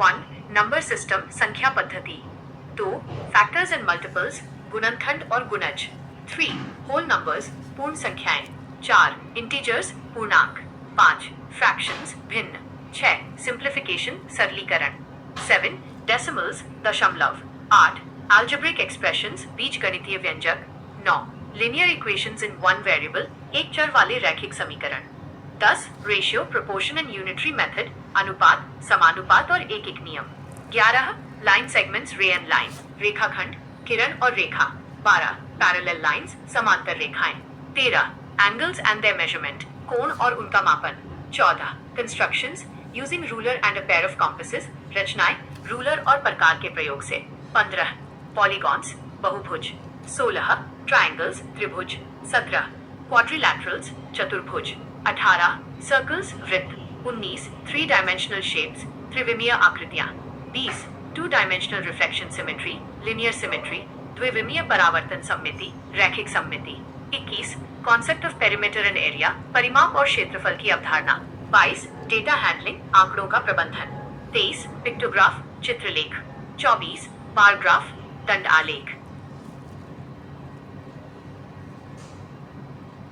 1. Number system संख्या पद्धति 2. Factors and multiples गुणनखंड और गुणज 3. होल नंबर्स पूर्ण संख्याएं 4. इंटीजर्स पूर्णांक 5. फ्रैक्शंस भिन्न 6. सिंप्लीफिकेशन सरलीकरण 7. डेसिमल्स दशमलव 8. algebraic expressions बीजगणितीय व्यंजक 9. linear equations in one variable एक चर वाले रैखिक समीकरण 10. Ratio proportion and unitary method अनुपात समानुपात और एक एक नियम 11. लाइन सेगमेंट्स रे एंड लाइन रेखाखंड किरण और रेखा 12. पैरेलल लाइंस समांतर रेखाएं 13. एंगल्स एंड देयर मेजरमेंट कोण और उनका मापन 14. Constructions using ruler and a pair of compasses रचनाएं रूलर और प्रकार के प्रयोग से 15. पॉलीगॉन्स बहुभुज 16. ट्रायंगल्स त्रिभुज 17. क्वाड्रिलैटरल्स चतुर्भुज 18. सर्कल्स वृत्त 19. 3 डायमेंशनल शेप्स त्रिविमीय आकृतियां 20. 2 dimensional reflection symmetry linear symmetry द्विविमीय परावर्तन सममिति रैखिक सममिति 21. Concept of perimeter and area परिमाप और क्षेत्रफल की अवधारणा 22. डेटा हैंडलिंग आंकड़ों का प्रबंधन 23. पिक्टोग्राफ चित्रलेख 24. बार ग्राफ दंड आलेख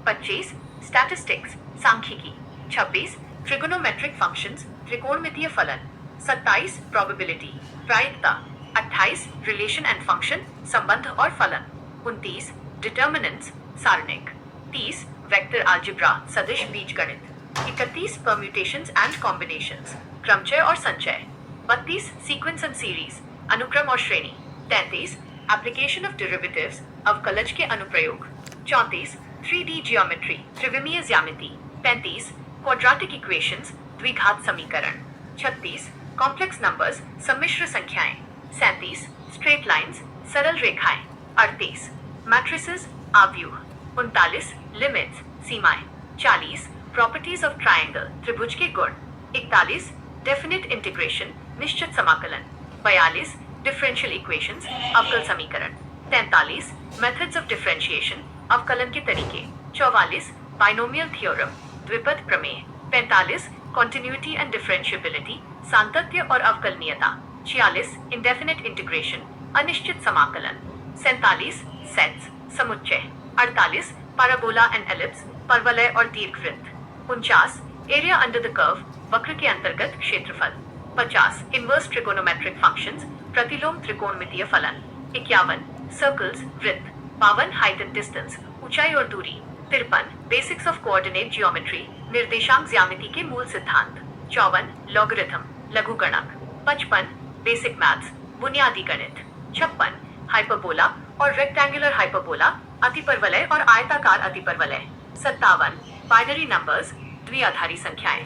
25. स्टैटिस्टिक्स सांख्यिकी 26. ट्रिगोनोमेट्रिक फंक्शंस त्रिकोणमितीय फलन 27. प्रोबेबिलिटी प्रायिकता 28. रिलेशन एंड फंक्शन संबंध और फलन 29. डिटर्मिनेंट्स सारणिक 30. वेक्टर अलजेब्रा सदिश बीजगणित 31. परम्यूटेशंस एंड कॉम्बिनेशंस क्रमचय और संचय 32. सीक्वेंस एंड सीरीज अनुक्रम और श्रेणी 33. एप्लीकेशन ऑफ डेरिवेटिव्स अवकलज के अनुप्रयोग 34. 3D ज्योमेट्री त्रिविमीय ज्यामिति 35. क्वाड्रेटिक इक्वेशंस द्विघात समीकरण 36. कॉम्प्लेक्स नंबर्स सम्मिश्र संख्याएं 37. स्ट्रेट लाइंस सरल रेखाएं 38. मैट्रिसेस आव्यूह 39. लिमिट्स सीमाएं 40. प्रॉपर्टीज ऑफ ट्रायंगल त्रिभुज के गुण 41. डेफिनिट इंटीग्रेशन निश्चित समाकलन 42. डिफरेंशियल इक्वेशंस अवकल समीकरण 43. मेथड्स ऑफ डिफरेंशिएशन अवकलन के तरीके 44. बाइनोमियल थ्योरम द्विपद प्रमेय 45. कॉन्टिन्यूटी एंड डिफरेंशिएबिलिटी सांतत्य और अवकलनीयता 46. इंडेफिनिट इंटीग्रेशन अनिश्चित समाकलन 47. सेट्स समुच्चय 48. पैराबोला एंड एलिप्स परवलय और दीर्घवृत्त 49. एरिया अंडर द कर्व वक्र के अंतर्गत क्षेत्रफल 50. इनवर्स ट्रिगोनोमेट्रिक फंक्शंस प्रतिलोम त्रिकोणमितीय फलन 51. सर्कल्स वृत्त 52. हाइट एंड डिस्टेंस ऊंचाई और दूरी 53. बेसिक्स ऑफ कोऑर्डिनेट जियोमेट्री निर्देशांक ज्यामिति के मूल सिद्धांत 54. लॉगरिथम लघुगणक 55. बेसिक मैथ्स बुनियादी गणित 56. हाइपरबोला और रेक्टेंगुलर हाइपरबोला अतिपरवलय और आयताकार अतिपरवलय 57. बाइनरी नंबर्स द्विआधारी संख्याएं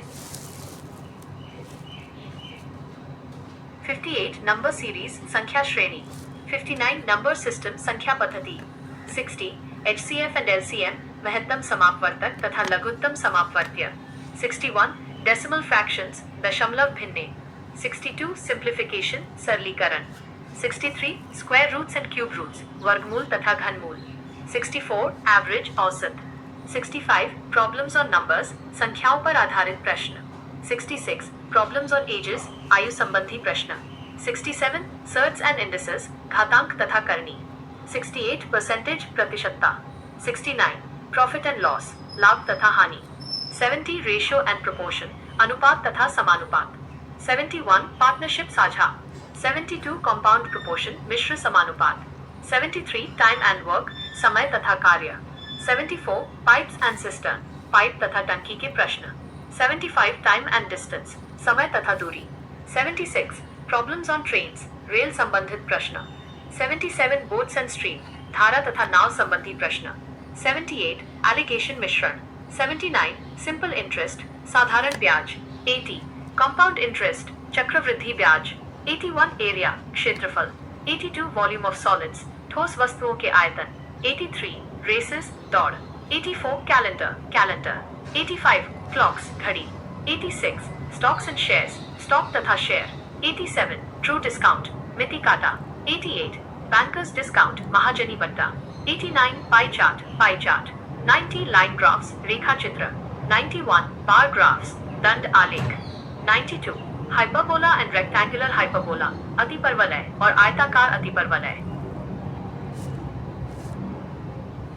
58. नंबर सीरीज संख्या श्रेणी 59. नंबर सिस्टम संख्या पद्धति 60. HCF एंड LCM महत्तम समापवर्तक तथा लघुत्तम समापवर्त्य 61. डेसिमल फ्रैक्शंस दशमलव भिन्ने 62. सिंप्लीफिकेशन सरलीकरण 63. Square roots and cube roots वर्गमूल तथा घनमूल 64. एवरेज औसत 65. प्रॉब्लम्स ऑन नंबर्स संख्याओं पर आधारित प्रश्न 66. प्रॉब्लम्स ऑन एजेस आयु संबंधी प्रश्न 67. सर्ट्स एंड इंडिसेस घातांक तथा करनी 68. परसेंटेज प्रतिशतता 69. प्रॉफिट एंड लॉस लाभ तथा हानि 70. रेशियो एंड प्रोपोर्शन अनुपात तथा समानुपात 71. पार्टनरशिप साझा 72. कंपाउंड प्रोपोर्शन मिश्र समानुपात 73. टाइम एंड वर्क समय तथा कार्य 74. पाइप्स एंड सिस्टर्न पाइप तथा टंकी के प्रश्न 75. टाइम एंड डिस्टेंस समय तथा दूरी 76. प्रॉब्लम्स ऑन ट्रेन्स रेल संबंधित प्रश्न 77. बोट्स एंड स्ट्रीम धारा तथा नाव संबंधी प्रश्न 78. एलिगेशन मिश्रण 79. सिंपल इंटरेस्ट साधारण ब्याज 80. कंपाउंड इंटरेस्ट चक्रवृद्धि ब्याज 81. एरिया क्षेत्रफल 82. वॉल्यूम ऑफ सॉलिड्स ठोस वस्तुओं के आयतन 83. रेसेस दौड़ 84. कैलेंडर 85. क्लॉक्स घड़ी 86. स्टॉक्स एंड शेयर्स स्टॉक तथा शेयर 87. ट्रू डिस्काउंट मिति काटा 88. बैंकर्स डिस्काउंट महाजनी बट्टा 89. Pie chart 90. लाइन ग्राफ्स रेखा चित्र 91. बार ग्राफ्स दंड आलेख 92. हाइपरबोला एंड रेक्टेंगुलर हाइपरबोला, अतिपरवलय और आयताकार अतिपरवलय।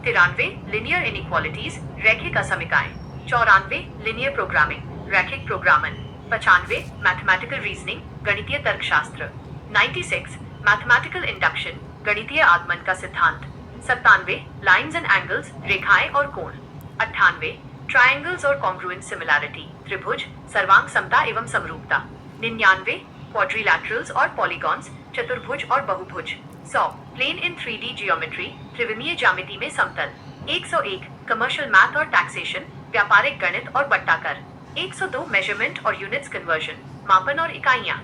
93 लिनियर इनइक्वालिटीज, रैखिक असमिकाएं। 94 लिनियर प्रोग्रामिंग, रैखिक प्रोग्रामन। 95 मैथमेटिकल रीजनिंग, गणितीय तर्कशास्त्र। 96 मैथमेटिकल इंडक्शन, गणितीय आगमन का सिद्धांत। 97 लाइन्स एंड एंगल्स, रेखाएं और कोण। 98 ट्रायंगल्स और कॉन्ग्रुएंट सिमिलैरिटी, त्रिभुज, सर्वांग समता एवं समरूपता। 99 क्वाड्रिलैटरल्स और पॉलीगॉन्स, चतुर्भुज और बहुभुज। 100 प्लेन इन 3D जियोमेट्री, त्रिविमीय ज्यामिति में समतल। 101 कमर्शियल मैथ और टैक्सेशन, व्यापारिक गणित और बट्टाकर। 102 मेजरमेंट और यूनिट्स कन्वर्जन, मापन और इकाइयां।